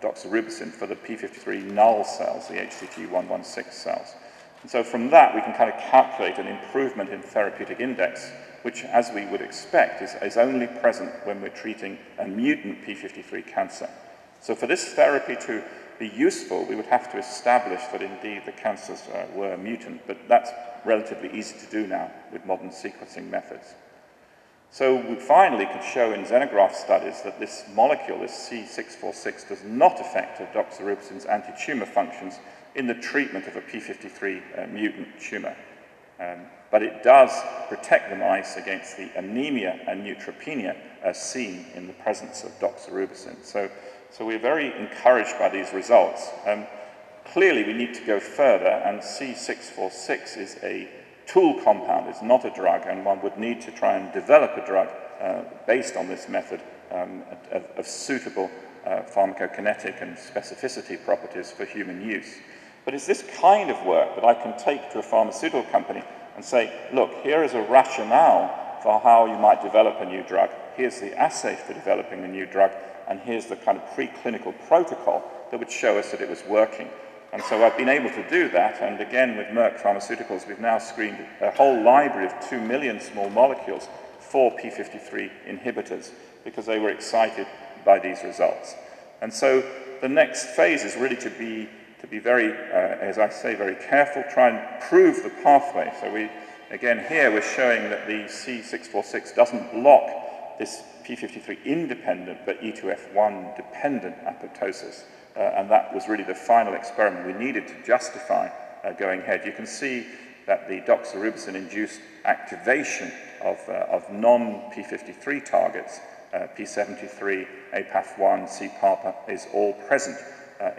S2: doxorubicin for the p53 null cells, the HCT116 cells. And so from that, we can kind of calculate an improvement in therapeutic index, which, as we would expect, is only present when we're treating a mutant p53 cancer. So for this therapy to be useful, we would have to establish that indeed the cancers were mutant, but that's relatively easy to do now with modern sequencing methods. So we finally could show in Xenograft studies that this molecule, this C646, does not affect doxorubicin's anti-tumor functions in the treatment of a p53 mutant tumor. But it does protect the mice against the anemia and neutropenia seen in the presence of doxorubicin. So we're very encouraged by these results. Clearly, we need to go further, and C646 is a tool compound. It's not a drug, and one would need to try and develop a drug based on this method of suitable pharmacokinetic and specificity properties for human use. But it's this kind of work that I can take to a pharmaceutical company and say, look, here is a rationale for how you might develop a new drug. Here's the assay for developing a new drug, and here's the kind of preclinical protocol that would show us that it was working. And so I've been able to do that, and again with Merck Pharmaceuticals, we've now screened a whole library of 2 million small molecules for p53 inhibitors, because they were excited by these results. And so the next phase is really to be very, as I say, very careful, try and prove the pathway. So again here we're showing that the C646 doesn't block this p53 independent but E2F1 dependent apoptosis. And that was really the final experiment we needed to justify going ahead. You can see that the doxorubicin-induced activation of non-p53 targets, p73, APAF1, CPARPA, is all present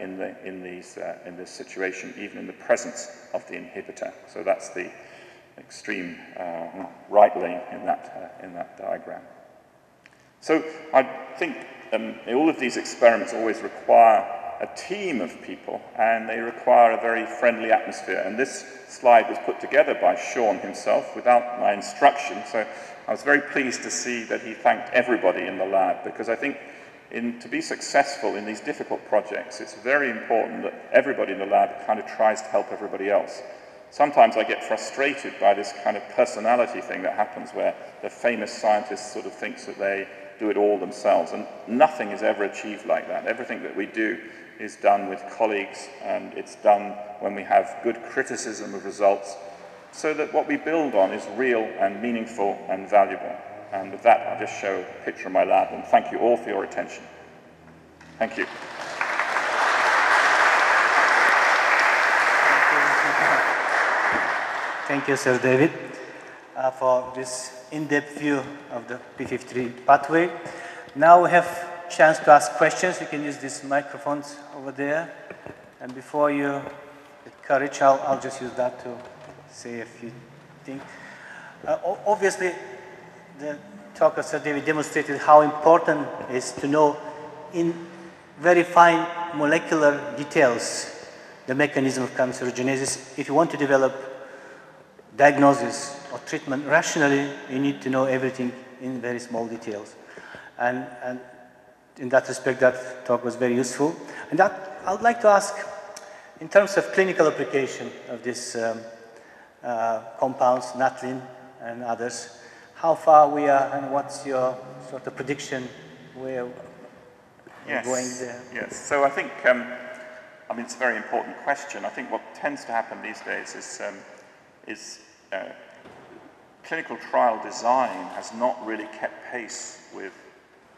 S2: in this situation, even in the presence of the inhibitor. So that's the extreme right lane in that diagram. So I think all of these experiments always require a team of people, and they require a very friendly atmosphere. And this slide was put together by Sean himself without my instruction, so I was very pleased to see that he thanked everybody in the lab, because I think to be successful in these difficult projects, it's very important that everybody in the lab kind of tries to help everybody else. sometimes I get frustrated by this kind of personality thing that happens where the famous scientist sort of thinks that they do it all themselves, and nothing is ever achieved like that. Everything that we do is done with colleagues, and it's done when we have good criticism of results, so that what we build on is real and meaningful and valuable. And with that, I'll just show a picture of my lab, and thank you all for your attention. Thank you.
S1: Thank you, Sir David, for this in-depth view of the p53 pathway. Now we have a chance to ask questions. You can use these microphones over there. And before you get courage, I'll just use that to say a few things. Obviously, the talk of Sir David demonstrated how important it is to know in very fine molecular details the mechanism of cancerogenesis. If you want to develop diagnosis or treatment rationally, you need to know everything in very small details. And in that respect, that talk was very useful. And that, I would like to ask, in terms of clinical application of these compounds, natlin and others, how far we are and what's your sort of prediction where we're going there?
S2: Yes, so I think, I mean, it's a very important question. I think what tends to happen these days is clinical trial design has not really kept pace with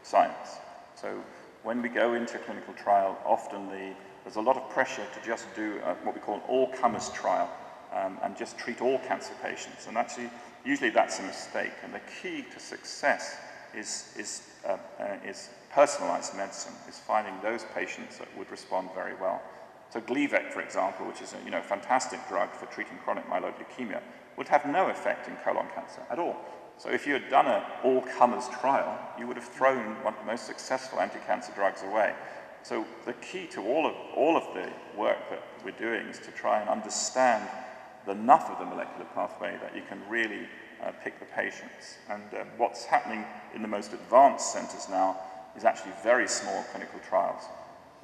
S2: science. So when we go into clinical trial, often there's a lot of pressure to just do what we call an all-comers trial and just treat all cancer patients. And actually, usually that's a mistake. And the key to success is personalized medicine, is finding those patients that would respond very well. So Gleevec, for example, which is a fantastic drug for treating chronic myeloid leukemia, would have no effect in colon cancer at all. So if you had done an all-comers trial, you would have thrown one of the most successful anti-cancer drugs away. So the key to all of the work that we're doing is to try and understand enough of the molecular pathway that you can really pick the patients. And what's happening in the most advanced centers now is actually very small clinical trials,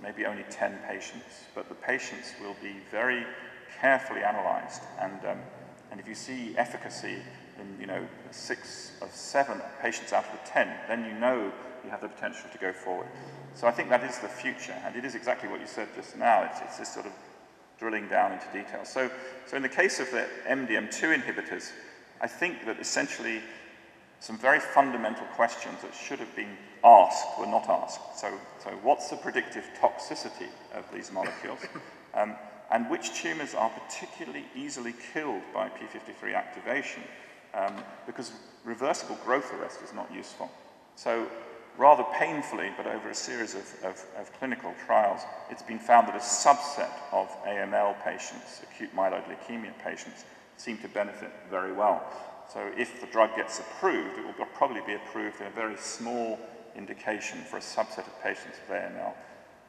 S2: maybe only 10 patients, but the patients will be very carefully analyzed. And if you see efficacy in 6 of 7 patients out of the 10, then you know you have the potential to go forward. So I think that is the future, and it is exactly what you said just now. It's this sort of drilling down into detail. So in the case of the MDM2 inhibitors, I think that essentially some very fundamental questions that should have been asked were not asked. So what's the predictive toxicity of these molecules? And which tumors are particularly easily killed by p53 activation? Because reversible growth arrest is not useful. So rather painfully, but over a series of clinical trials, it's been found that a subset of AML patients, acute myeloid leukemia patients, seem to benefit very well. So if the drug gets approved, it will probably be approved in a very small indication for a subset of patients with AML.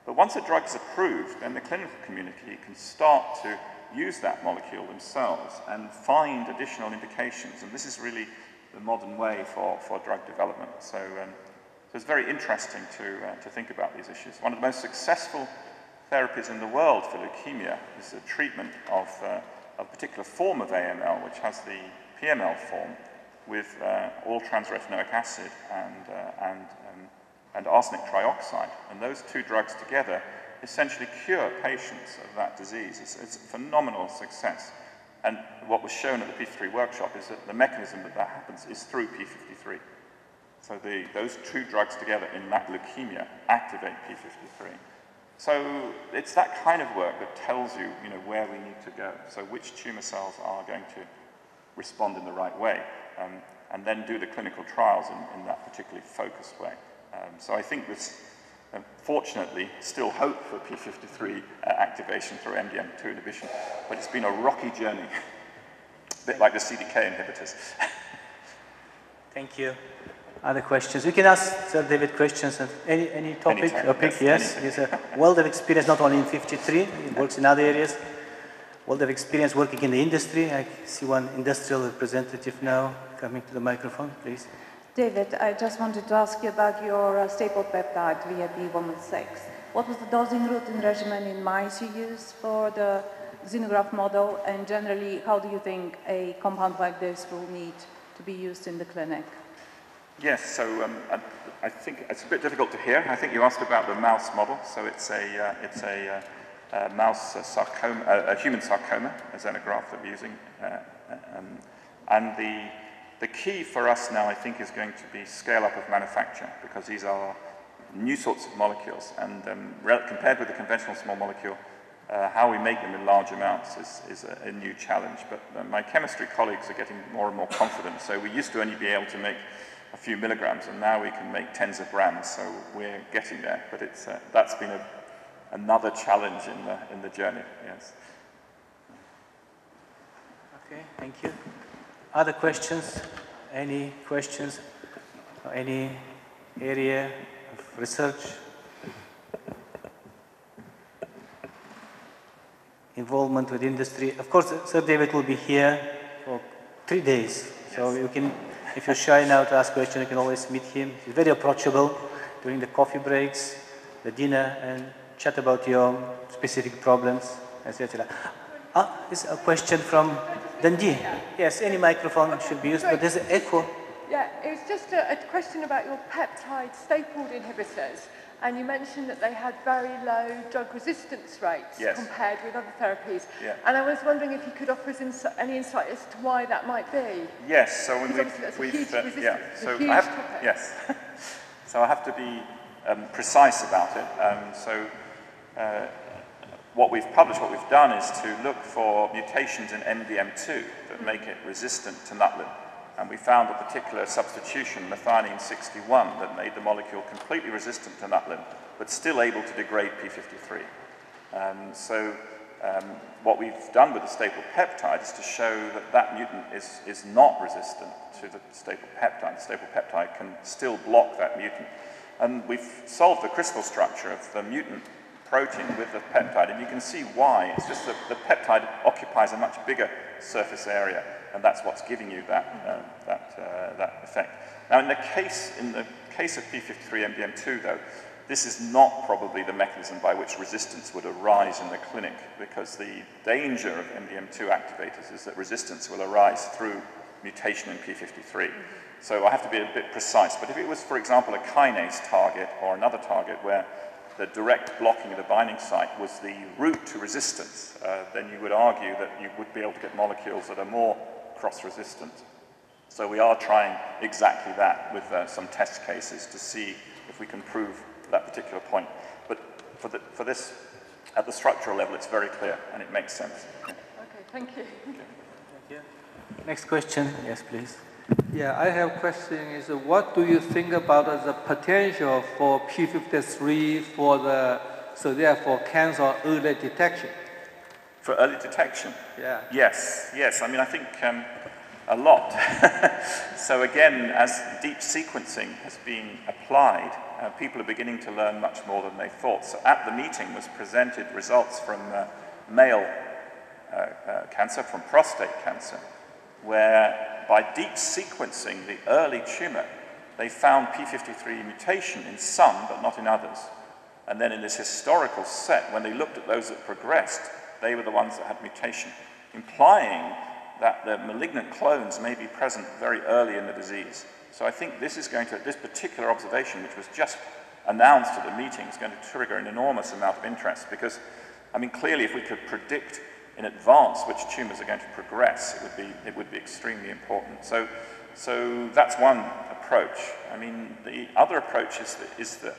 S2: But once a drug is approved, then the clinical community can start to use that molecule themselves and find additional indications. And this is really the modern way for drug development. So it's very interesting to think about these issues. One of the most successful therapies in the world for leukemia is the treatment of a particular form of AML, which has the PML form with all-trans-retinoic acid and arsenic trioxide. And those two drugs together essentially cure patients of that disease. It's a phenomenal success. And what was shown at the p53 workshop is that the mechanism that happens is through p53. So those two drugs together in that leukemia activate p53. So it's that kind of work that tells you, where we need to go. So which tumor cells are going to respond in the right way, and then do the clinical trials in that particularly focused way. So I think there's, fortunately, still hope for p53 activation through MDM2 inhibition, but it's been a rocky journey, a bit like the CDK inhibitors.
S1: Thank you. Other questions? We can ask Sir David questions on any topic. Yes, he's a wealth of experience not only in 53, he works in other areas. Wealth of experience working in the industry. I see one industrial representative now coming to the microphone, please.
S3: David, I just wanted to ask you about your staple peptide, VAP116. What was the dosing route and regimen in mice you used for the xenograft model, and generally, how do you think a compound like this will need to be used in the clinic?
S2: Yes, so I think it's a bit difficult to hear. I think you asked about the mouse model. So it's a mouse sarcoma, a human sarcoma, a xenograft that we're using. And the key for us now, I think, is going to be scale up of manufacture, because these are new sorts of molecules. And compared with the conventional small molecule, how we make them in large amounts is a new challenge. But my chemistry colleagues are getting more and more confident. So we used to only be able to make a few milligrams, and now we can make tens of grams. So we're getting there. But that's been another challenge in the journey. Yes.
S1: Okay, thank you. Other questions? Any questions? Or any area of research? Involvement with industry. Of course, Sir David will be here for 3 days. So you can, if you're shy now to ask questions, you can always meet him. He's very approachable during the coffee breaks, the dinner, and chat about your specific problems, etc. There's a question from Dundee. Yes, any microphone should be used, but there's an echo.
S4: Yeah, it was just a question about your peptide stapled inhibitors, and you mentioned that they had very low drug resistance rates compared with other therapies. Yeah. And I was wondering if you could offer us any insight as to why that might be.
S2: Yes, so when so I have to be precise about it. What we've published, what we've done is to look for mutations in MDM2 that make it resistant to nutlin. And we found a particular substitution, methionine 61, that made the molecule completely resistant to nutlin, but still able to degrade p53. What we've done with the staple peptide is to show that that mutant is not resistant to the staple peptide. The staple peptide can still block that mutant. And we've solved the crystal structure of the mutant protein with the peptide, and you can see why. It's just that the peptide occupies a much bigger surface area, and that's what's giving you that effect. Now, in the case of p53 MDM2, though, this is not probably the mechanism by which resistance would arise in the clinic, because the danger of MDM2 activators is that resistance will arise through mutation in p53. So I have to be a bit precise, but if it was, for example, a kinase target or another target where the direct blocking of the binding site was the route to resistance, then you would argue that you would be able to get molecules that are more cross-resistant. So we are trying exactly that with some test cases to see if we can prove that particular point. But for this, at the structural level, it's very clear and it makes sense.
S4: Okay, thank you.
S1: Okay. Thank you. Next question, yes, please.
S5: Yeah, I have a question is what do you think about the potential for p53 for cancer early detection?
S2: For early detection?
S5: Yeah.
S2: Yes. I mean, I think a lot. So again, as deep sequencing has been applied, people are beginning to learn much more than they thought. So at the meeting was presented results from male cancer, from prostate cancer, where by deep sequencing the early tumor, they found p53 mutation in some, but not in others. And then in this historical set, when they looked at those that progressed, they were the ones that had mutation, implying that the malignant clones may be present very early in the disease. So I think this particular observation, which was just announced at the meeting, is going to trigger an enormous amount of interest, because, I mean, clearly if we could predict in advance which tumors are going to progress, it would be extremely important. So that's one approach. I mean, the other approach is the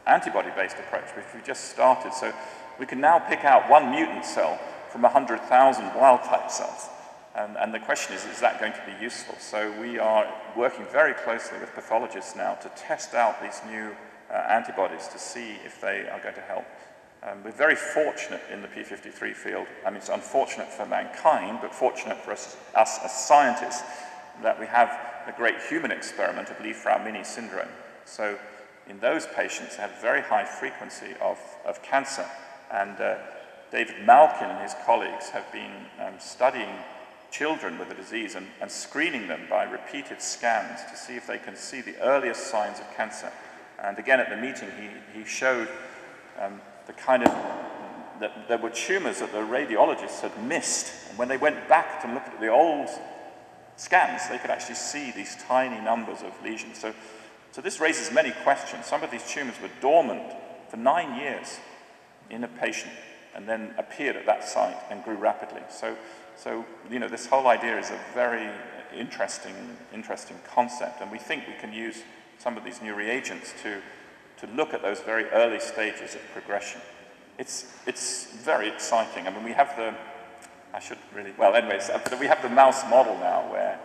S2: antibody-based approach, which we just started. So we can now pick out one mutant cell from 100,000 wild-type cells. And the question is that going to be useful? So we are working very closely with pathologists now to test out these new antibodies to see if they are going to help. We're very fortunate in the p53 field. I mean, it's unfortunate for mankind, but fortunate for us as scientists that we have a great human experiment of Li-Fraumeni syndrome. So in those patients, they have very high frequency of cancer. And David Malkin and his colleagues have been studying children with the disease and screening them by repeated scans to see if they can see the earliest signs of cancer. And again, at the meeting, he showed the kind of that there were tumors that the radiologists had missed. And when they went back to look at the old scans, they could actually see these tiny numbers of lesions. So this raises many questions. Some of these tumors were dormant for 9 years in a patient and then appeared at that site and grew rapidly. So you know, this whole idea is a very interesting concept, and we think we can use some of these new reagents to look at those very early stages of progression. It's very exciting. I mean, we have we have the mouse model now where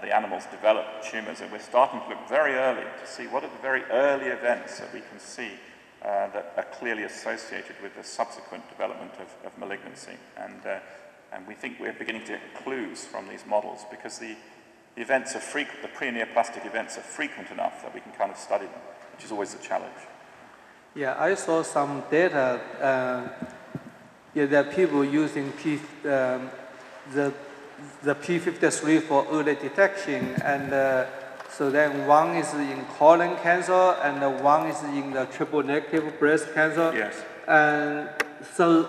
S2: the animals develop tumors, and we're starting to look very early to see what are the very early events that we can see that are clearly associated with the subsequent development of malignancy. And we think we're beginning to get clues from these models because the events are frequent, the pre-neoplastic events are frequent enough that we can kind of study them, which is always a challenge.
S5: Yeah, I saw some data. There are people using the p53 for early detection, and so then one is in colon cancer and one is in the triple negative breast cancer.
S2: Yes.
S5: And so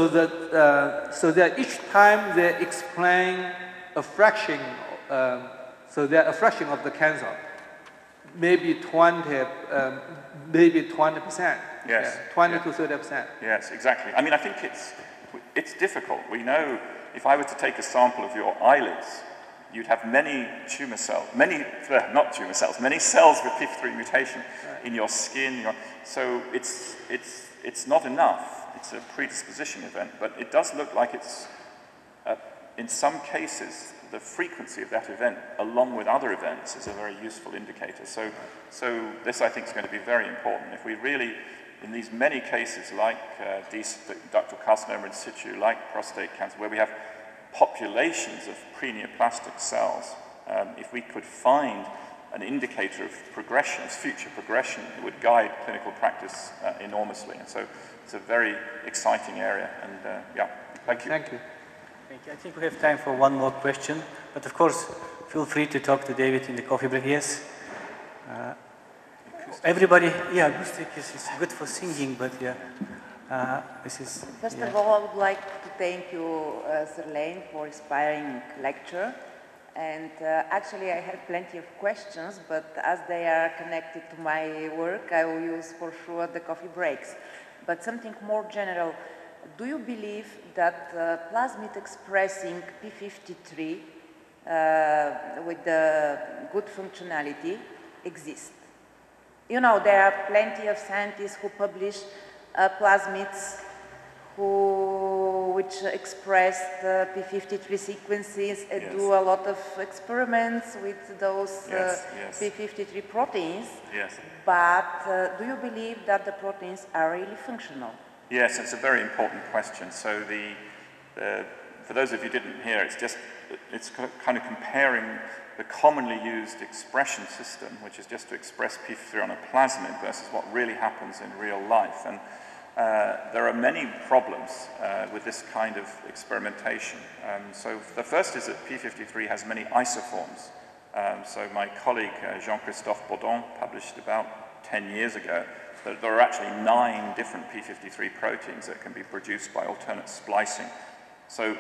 S5: that each time they explain a fraction, so they're a fraction of the cancer, maybe 20%.
S2: Yes.
S5: 20 to 30%.
S2: Yes, exactly. I mean, I think it's difficult. We know if I were to take a sample of your eyelids, you'd have many tumor cells, many cells with p53 mutation in your skin. So it's not enough. It's a predisposition event, but it does look like it's, in some cases, the frequency of that event, along with other events, is a very useful indicator. So this, I think, is going to be very important. If we really, in these many cases, like ductal carcinoma in situ, like prostate cancer, where we have populations of pre-neoplastic cells, if we could find an indicator of progression, future progression, it would guide clinical practice enormously. And so it's a very exciting area. And yeah, thank you.
S5: Thank you.
S1: Thank you. I think we have time for one more question, but of course, feel free to talk to David in the coffee break. Yes. Everybody, yeah, acoustic is good for singing, but yeah, this is.
S6: First of all, I would like to thank you, Sir Lane, for inspiring lecture. And actually, I have plenty of questions, but as they are connected to my work, I will use for sure the coffee breaks. But something more general, do you believe that plasmid expressing p53 with the good functionality exists? You know, there are plenty of scientists who publish plasmids which express the p53 sequences and do a lot of experiments with those p53 proteins.
S2: Yes.
S6: But do you believe that the proteins are really functional?
S2: Yes, it's a very important question. So for those of you who didn't hear, it's kind of comparing the commonly used expression system, which is just to express p53 on a plasmid, versus what really happens in real life. And there are many problems with this kind of experimentation. So the first is that p53 has many isoforms. So my colleague Jean-Christophe Baudon published about 10 years ago that there are actually 9 different p53 proteins that can be produced by alternate splicing. So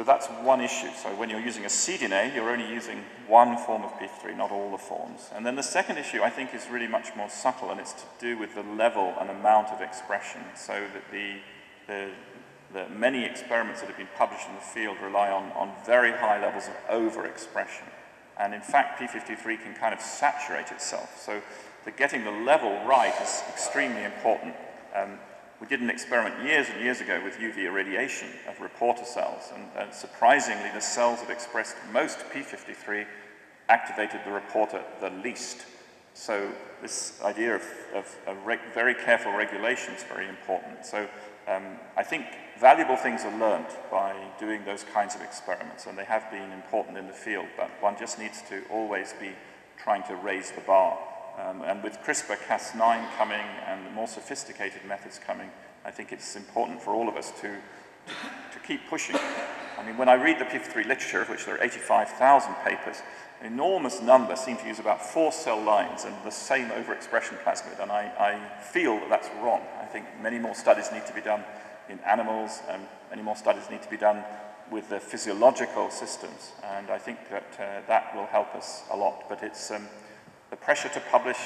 S2: that's one issue. So when you're using a cDNA, you're only using one form of p53, not all the forms. And then the second issue, I think, is really much more subtle, and it's to do with the level and amount of expression. So that the many experiments that have been published in the field rely on very high levels of overexpression. And in fact, p53 can kind of saturate itself. So getting the level right is extremely important. We did an experiment years and years ago with UV irradiation of reporter cells, and surprisingly, the cells that expressed most p53 activated the reporter the least. So this idea of very careful regulation is very important. So I think valuable things are learned by doing those kinds of experiments, and they have been important in the field, but one just needs to always be trying to raise the bar. And with CRISPR-Cas9 coming and the more sophisticated methods coming, I think it's important for all of us to keep pushing. I mean, when I read the p53 literature, of which there are 85,000 papers, an enormous number seem to use about 4 cell lines and the same overexpression plasmid, and I feel that that's wrong. I think many more studies need to be done in animals, and many more studies need to be done with the physiological systems, and I think that that will help us a lot. But it's the pressure to publish,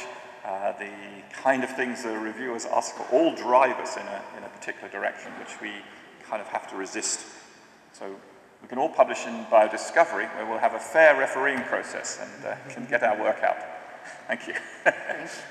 S2: the kind of things the reviewers ask for, all drive us in a particular direction, which we kind of have to resist. So we can all publish in Biodiscovery, where we'll have a fair refereeing process and can get our work out. Thank you.
S6: Thanks.